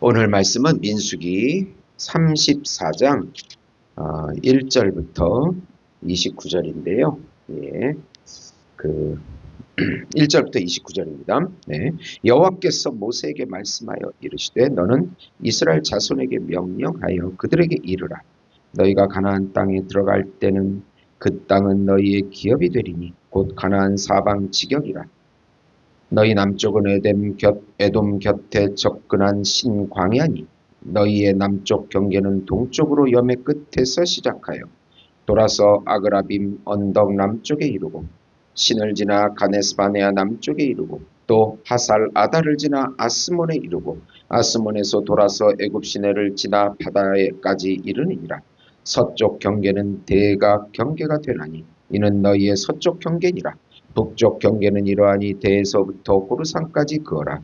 오늘 말씀은 민수기 34장 1절부터 29절인데요. 예, 그 1절부터 29절입니다. 네. 여호와께서 모세에게 말씀하여 이르시되 너는 이스라엘 자손에게 명령하여 그들에게 이르라. 너희가 가나안 땅에 들어갈 때는 그 땅은 너희의 기업이 되리니 곧 가나안 사방 지경이라. 너희 남쪽은 에돔 곁에 접근한 신광야니 너희의 남쪽 경계는 동쪽으로 여매 끝에서 시작하여 돌아서 아그라빔 언덕 남쪽에 이르고 신을 지나 가네스바네아 남쪽에 이르고 또 하살 아다를 지나 아스몬에 이르고 아스몬에서 돌아서 애굽 시내를 지나 바다에까지 이르니라. 서쪽 경계는 대각 경계가 되나니 이는 너희의 서쪽 경계니라. 북쪽 경계는 이러하니 대에서부터 호르산까지 그어라.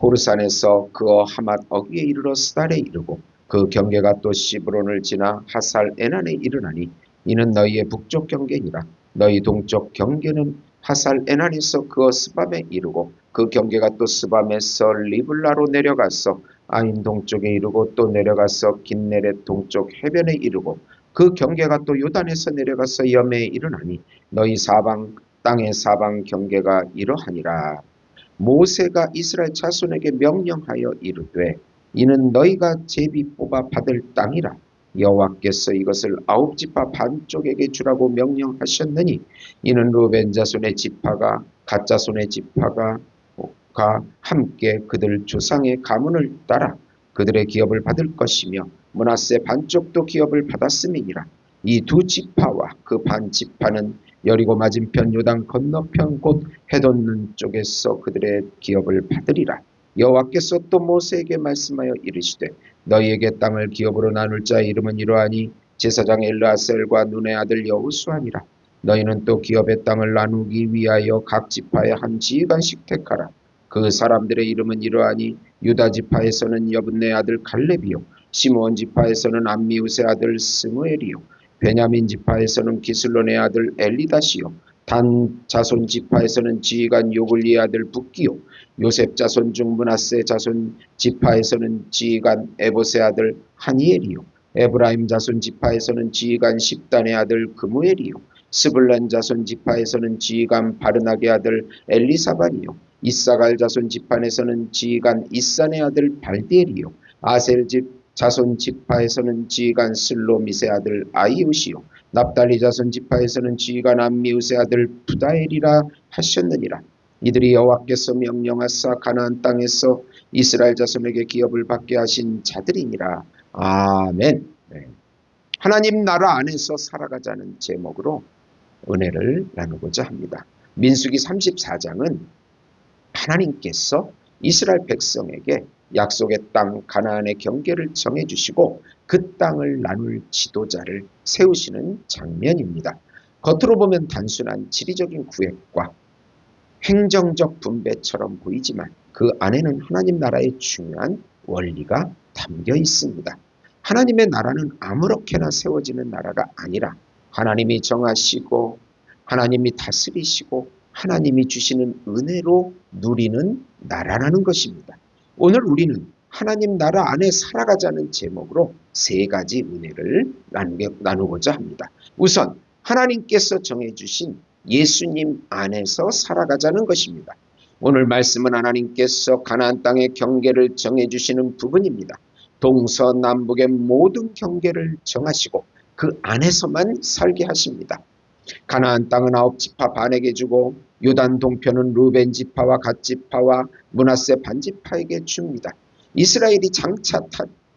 호르산에서 그어 하맛 어귀에 이르러 스달에 이르고 그 경계가 또 시브론을 지나 하살 에난에 이르나니 이는 너희의 북쪽 경계니라. 너희 동쪽 경계는 하살 에난에서 그어 스밤에 이르고 그 경계가 또 스밤에서 리블라로 내려가서 아인 동쪽에 이르고 또 내려가서 긴네렛 동쪽 해변에 이르고 그 경계가 또 요단에서 내려가서 여매에 이르나니 너희 사방 땅의 사방 경계가 이러하니라. 모세가 이스라엘 자손에게 명령하여 이르되 이는 너희가 제비 뽑아 받을 땅이라. 여호와께서 이것을 아홉 지파 반쪽에게 주라고 명령하셨느니 이는 루벤 자손의 지파가 갓 자손의 지파가 함께 그들 조상의 가문을 따라 그들의 기업을 받을 것이며 므낫세 반쪽도 기업을 받았음이니라. 이 두 지파와 그 반 지파는 여리고 맞은편 요단 건너편 곧 해돋는 쪽에서 그들의 기업을 받으리라. 여호와께서 또 모세에게 말씀하여 이르시되 너희에게 땅을 기업으로 나눌 자의 이름은 이러하니 제사장 엘르아셀과 눈의 아들 여호수아니라. 너희는 또 기업의 땅을 나누기 위하여 각 지파에 한 지휘관씩 택하라. 그 사람들의 이름은 이러하니 유다 지파에서는 여분네 아들 갈렙이요 시므온 지파에서는 암미우스의 아들 스무엘이요 베냐민 지파에서는 기슬론의 아들 엘리다시요 단 자손 지파에서는 지휘관 요글리의 아들 붓기요 요셉 자손 중 므낫세 자손 지파에서는 지휘관 에봇의 아들 하니엘이요 에브라임 자손 지파에서는 지휘관 십단의 아들 그무엘이요 스불란 자손 지파에서는 지휘관 바르나게 아들 엘리사반이요 이사갈 자손 지파에서는 지휘관 이산의 아들 발디엘이요 아셀 자손 지파에서는 지휘관 슬로밋의 아들 아이우시요 납달리 자손 지파에서는 지휘관 암미우스의 아들 부다엘이라 하셨느니라. 이들이 여호와께서 명령하사 가나안 땅에서 이스라엘 자손에게 기업을 받게 하신 자들이니라. 아멘. 네. 하나님 나라 안에서 살아가자는 제목으로 은혜를 나누고자 합니다. 민수기 34장은 하나님께서 이스라엘 백성에게 약속의 땅 가나안의 경계를 정해주시고 그 땅을 나눌 지도자를 세우시는 장면입니다. 겉으로 보면 단순한 지리적인 구획과 행정적 분배처럼 보이지만 그 안에는 하나님 나라의 중요한 원리가 담겨 있습니다. 하나님의 나라는 아무렇게나 세워지는 나라가 아니라 하나님이 정하시고 하나님이 다스리시고 하나님이 주시는 은혜로 누리는 나라라는 것입니다. 오늘 우리는 하나님 나라 안에 살아가자는 제목으로 세 가지 은혜를 나누고자 합니다. 우선 하나님께서 정해주신 예수님 안에서 살아가자는 것입니다. 오늘 말씀은 하나님께서 가나안 땅의 경계를 정해주시는 부분입니다. 동서남북의 모든 경계를 정하시고 그 안에서만 살게 하십니다. 가나안 땅은 아홉 지파 반에게 주고 요단 동편은 루벤 지파와 갓 지파와 므낫세 반 지파에게 줍니다. 이스라엘이 장차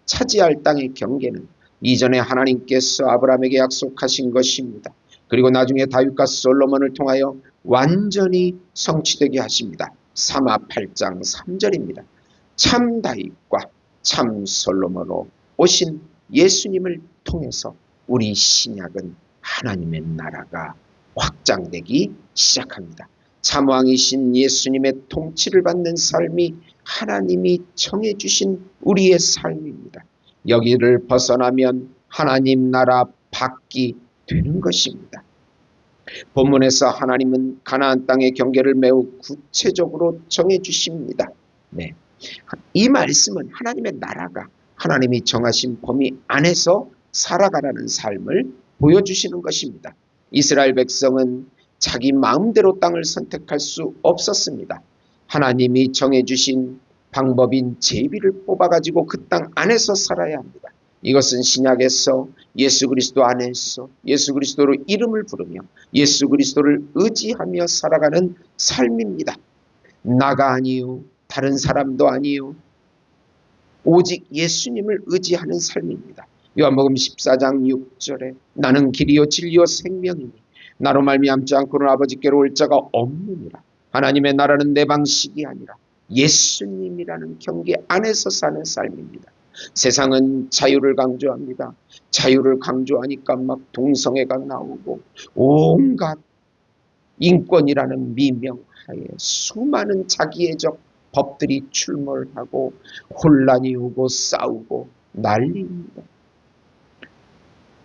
차지할 땅의 경계는 이전에 하나님께서 아브라함에게 약속하신 것입니다. 그리고 나중에 다윗과 솔로몬을 통하여 완전히 성취되게 하십니다. 사마 8장 3절입니다. 참 다윗과 참 솔로몬으로 오신 예수님을 통해서 우리 신약은 하나님의 나라가 확장되기 시작합니다. 참왕이신 예수님의 통치를 받는 삶이 하나님이 정해주신 우리의 삶입니다. 여기를 벗어나면 하나님 나라 밖이 되는 것입니다. 본문에서 하나님은 가나안 땅의 경계를 매우 구체적으로 정해주십니다. 네. 이 말씀은 하나님의 나라가 하나님이 정하신 범위 안에서 살아가라는 삶을 보여주시는 것입니다. 이스라엘 백성은 자기 마음대로 땅을 선택할 수 없었습니다. 하나님이 정해주신 방법인 제비를 뽑아가지고 그 땅 안에서 살아야 합니다. 이것은 신약에서 예수 그리스도 안에서 예수 그리스도로 이름을 부르며 예수 그리스도를 의지하며 살아가는 삶입니다. 나가 아니요, 다른 사람도 아니요, 오직 예수님을 의지하는 삶입니다. 요한복음 14장 6절에 나는 길이요 진리요 생명이니 나로 말미암지 않고는 아버지께로 올 자가 없느니라. 하나님의 나라는 내 방식이 아니라 예수님이라는 경계 안에서 사는 삶입니다. 세상은 자유를 강조합니다. 자유를 강조하니까 막 동성애가 나오고 온갖 인권이라는 미명하에 수많은 자기애적 법들이 출몰하고 혼란이 오고 싸우고 난리입니다.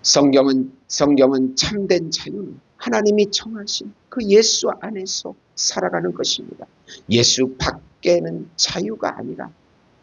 성경은 참된 자유는 하나님이 정하신 그 예수 안에서 살아가는 것입니다. 예수 밖에는 자유가 아니라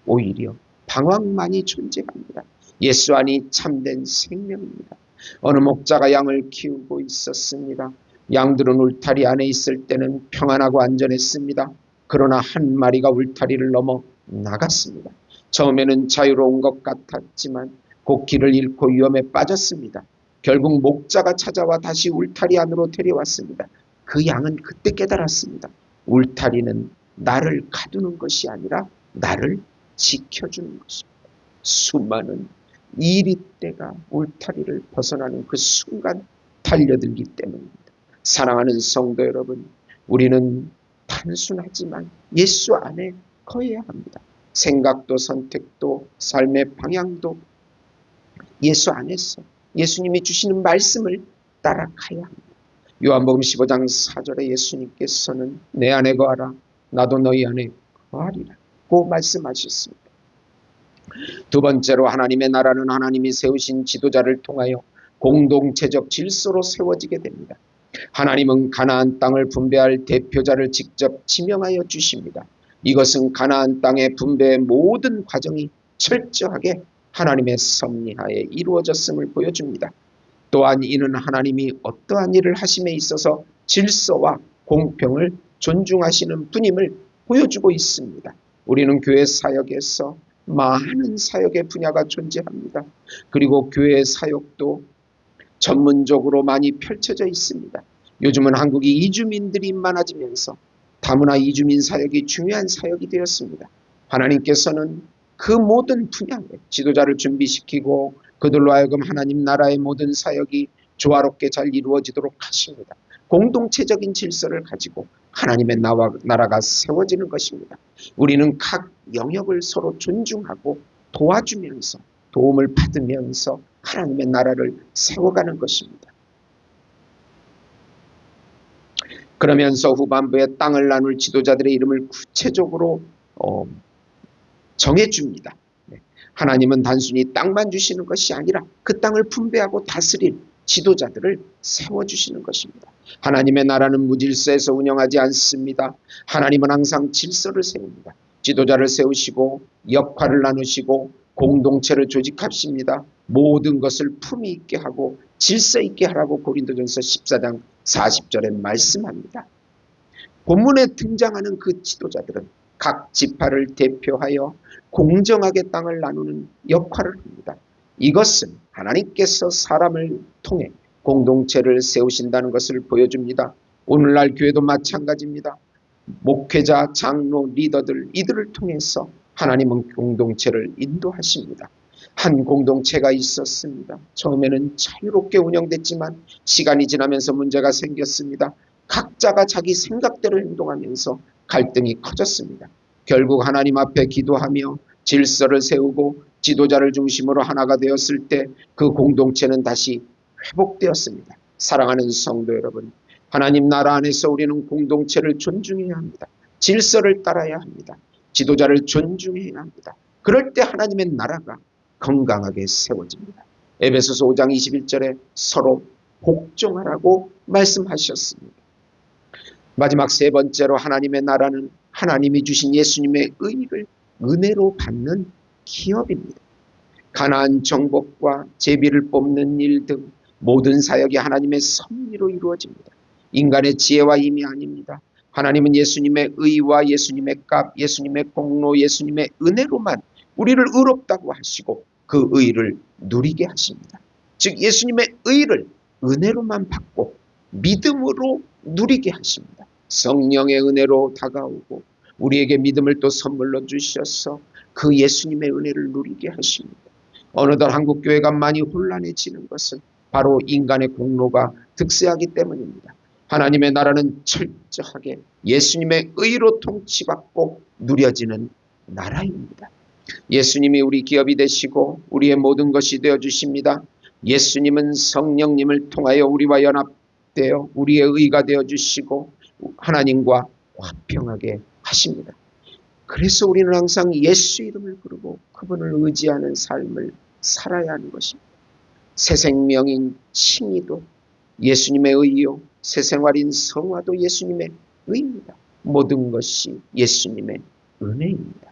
오히려 방황만이 존재합니다. 예수 안이 참된 생명입니다. 어느 목자가 양을 키우고 있었습니다. 양들은 울타리 안에 있을 때는 평안하고 안전했습니다. 그러나 한 마리가 울타리를 넘어 나갔습니다. 처음에는 자유로운 것 같았지만 곧 길을 잃고 위험에 빠졌습니다. 결국 목자가 찾아와 다시 울타리 안으로 데려왔습니다. 그 양은 그때 깨달았습니다. 울타리는 나를 가두는 것이 아니라 나를 지켜주는 것입니다. 수많은 이리떼가 울타리를 벗어나는 그 순간 달려들기 때문입니다. 사랑하는 성도 여러분, 우리는 단순하지만 예수 안에 거해야 합니다. 생각도 선택도 삶의 방향도 예수 안에서 예수님이 주시는 말씀을 따라가야 합니다. 요한복음 15장 4절에 예수님께서는 내 안에 거하라 나도 너희 안에 거하리라 고 말씀하셨습니다. 두 번째로 하나님의 나라는 하나님이 세우신 지도자를 통하여 공동체적 질서로 세워지게 됩니다. 하나님은 가나안 땅을 분배할 대표자를 직접 지명하여 주십니다. 이것은 가나안 땅의 분배의 모든 과정이 철저하게 하나님의 섭리하에 이루어졌음을 보여줍니다. 또한 이는 하나님이 어떠한 일을 하심에 있어서 질서와 공평을 존중하시는 분임을 보여주고 있습니다. 우리는 교회 사역에서 많은 사역의 분야가 존재합니다. 그리고 교회 사역도 전문적으로 많이 펼쳐져 있습니다. 요즘은 한국이 이주민들이 많아지면서 다문화 이주민 사역이 중요한 사역이 되었습니다. 하나님께서는 그 모든 분야에 지도자를 준비시키고 그들로 하여금 하나님 나라의 모든 사역이 조화롭게 잘 이루어지도록 하십니다. 공동체적인 질서를 가지고 하나님의 나라가 세워지는 것입니다. 우리는 각 영역을 서로 존중하고 도와주면서 도움을 받으면서 하나님의 나라를 세워가는 것입니다. 그러면서 후반부에 땅을 나눌 지도자들의 이름을 구체적으로 정해줍니다. 하나님은 단순히 땅만 주시는 것이 아니라 그 땅을 분배하고 다스릴 지도자들을 세워주시는 것입니다. 하나님의 나라는 무질서에서 운영하지 않습니다. 하나님은 항상 질서를 세웁니다. 지도자를 세우시고 역할을 나누시고 공동체를 조직하십니다. 모든 것을 품위 있게 하고 질서 있게 하라고 고린도전서 14장 40절에 말씀합니다. 본문에 등장하는 그 지도자들은 각 지파를 대표하여 공정하게 땅을 나누는 역할을 합니다. 이것은 하나님께서 사람을 통해 공동체를 세우신다는 것을 보여줍니다. 오늘날 교회도 마찬가지입니다. 목회자, 장로, 리더들 이들을 통해서 하나님은 공동체를 인도하십니다. 한 공동체가 있었습니다. 처음에는 자유롭게 운영됐지만 시간이 지나면서 문제가 생겼습니다. 각자가 자기 생각대로 행동하면서 갈등이 커졌습니다. 결국 하나님 앞에 기도하며 질서를 세우고 지도자를 중심으로 하나가 되었을 때 그 공동체는 다시 회복되었습니다. 사랑하는 성도 여러분, 하나님 나라 안에서 우리는 공동체를 존중해야 합니다. 질서를 따라야 합니다. 지도자를 존중해야 합니다. 그럴 때 하나님의 나라가 건강하게 세워집니다. 에베소서 5장 21절에 서로 복종하라고 말씀하셨습니다. 마지막 세 번째로 하나님의 나라는 하나님이 주신 예수님의 의를 은혜로 받는 기업입니다. 가나안 정복과 제비를 뽑는 일 등 모든 사역이 하나님의 섭리로 이루어집니다. 인간의 지혜와 힘이 아닙니다. 하나님은 예수님의 의와 예수님의 값, 예수님의 공로, 예수님의 은혜로만 우리를 의롭다고 하시고 그 의를 누리게 하십니다. 즉 예수님의 의를 은혜로만 받고 믿음으로 누리게 하십니다. 성령의 은혜로 다가오고 우리에게 믿음을 또 선물로 주셔서 그 예수님의 은혜를 누리게 하십니다. 어느덧 한국교회가 많이 혼란해지는 것은 바로 인간의 공로가 득세하기 때문입니다. 하나님의 나라는 철저하게 예수님의 의로 통치받고 누려지는 나라입니다. 예수님이 우리 기업이 되시고 우리의 모든 것이 되어주십니다. 예수님은 성령님을 통하여 우리와 연합되어 우리의 의가 되어주시고 하나님과 화평하게 하십니다. 그래서 우리는 항상 예수 이름을 부르고 그분을 의지하는 삶을 살아야 하는 것입니다. 새 생명인 칭의도 예수님의 의요, 새 생활인 성화도 예수님의 의입니다. 모든 것이 예수님의 은혜입니다.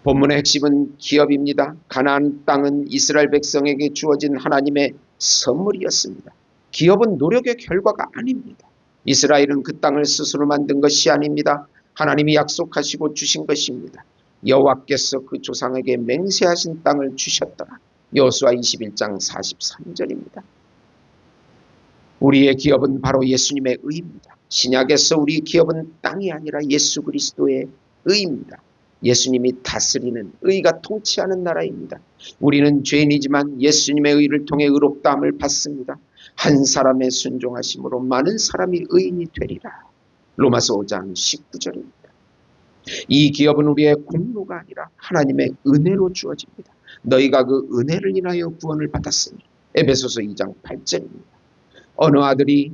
본문의 핵심은 기업입니다. 가나안 땅은 이스라엘 백성에게 주어진 하나님의 선물이었습니다. 기업은 노력의 결과가 아닙니다. 이스라엘은 그 땅을 스스로 만든 것이 아닙니다. 하나님이 약속하시고 주신 것입니다. 여호와께서 그 조상에게 맹세하신 땅을 주셨더라. 여호수아 21장 43절입니다. 우리의 기업은 바로 예수님의 의입니다. 신약에서 우리의 기업은 땅이 아니라 예수 그리스도의 의입니다. 예수님이 다스리는 의가 통치하는 나라입니다. 우리는 죄인이지만 예수님의 의를 통해 의롭다함을 받습니다. 한 사람의 순종하심으로 많은 사람이 의인이 되리라. 로마서 5장 19절입니다. 이 기업은 우리의 공로가 아니라 하나님의 은혜로 주어집니다. 너희가 그 은혜를 인하여 구원을 받았으니. 에베소서 2장 8절입니다. 어느 아들이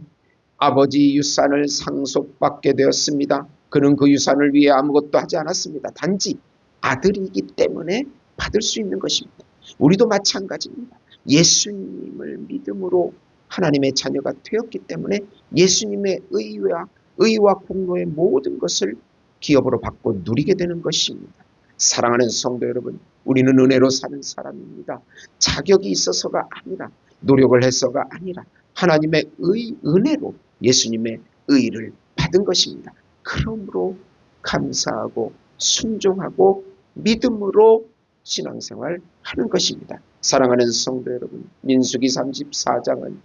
아버지 유산을 상속받게 되었습니다. 그는 그 유산을 위해 아무것도 하지 않았습니다. 단지 아들이기 때문에 받을 수 있는 것입니다. 우리도 마찬가지입니다. 예수님을 믿음으로 하나님의 자녀가 되었기 때문에 예수님의 의와 공로의 모든 것을 기업으로 받고 누리게 되는 것입니다. 사랑하는 성도 여러분, 우리는 은혜로 사는 사람입니다. 자격이 있어서가 아니라 노력을 해서가 아니라 하나님의 은혜로 예수님의 의를 받은 것입니다. 그러므로 감사하고 순종하고 믿음으로 신앙생활 하는 것입니다. 사랑하는 성도 여러분, 민수기 34장은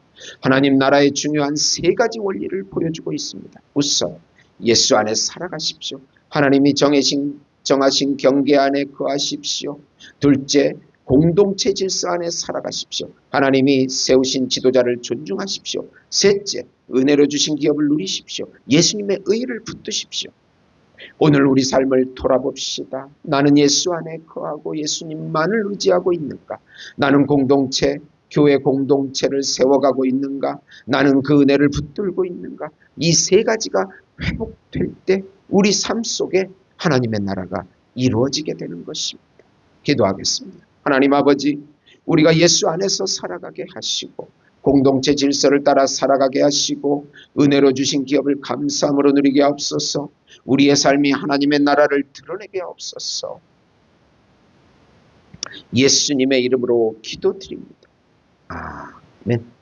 하나님 나라의 중요한 세 가지 원리를 보여주고 있습니다. 우선 예수 안에 살아가십시오. 하나님이 정하신 경계 안에 거하십시오. 둘째, 공동체 질서 안에 살아가십시오. 하나님이 세우신 지도자를 존중하십시오. 셋째, 은혜로 주신 기업을 누리십시오. 예수님의 의를 붙드십시오. 오늘 우리 삶을 돌아봅시다. 나는 예수 안에 거하고 예수님만을 의지하고 있는가? 나는 교회 공동체를 세워가고 있는가? 나는 그 은혜를 붙들고 있는가? 이 세 가지가 회복될 때 우리 삶 속에 하나님의 나라가 이루어지게 되는 것입니다. 기도하겠습니다. 하나님 아버지, 우리가 예수 안에서 살아가게 하시고 공동체 질서를 따라 살아가게 하시고 은혜로 주신 기업을 감사함으로 누리게 하옵소서. 우리의 삶이 하나님의 나라를 드러내게 하옵소서. 예수님의 이름으로 기도드립니다. 아멘.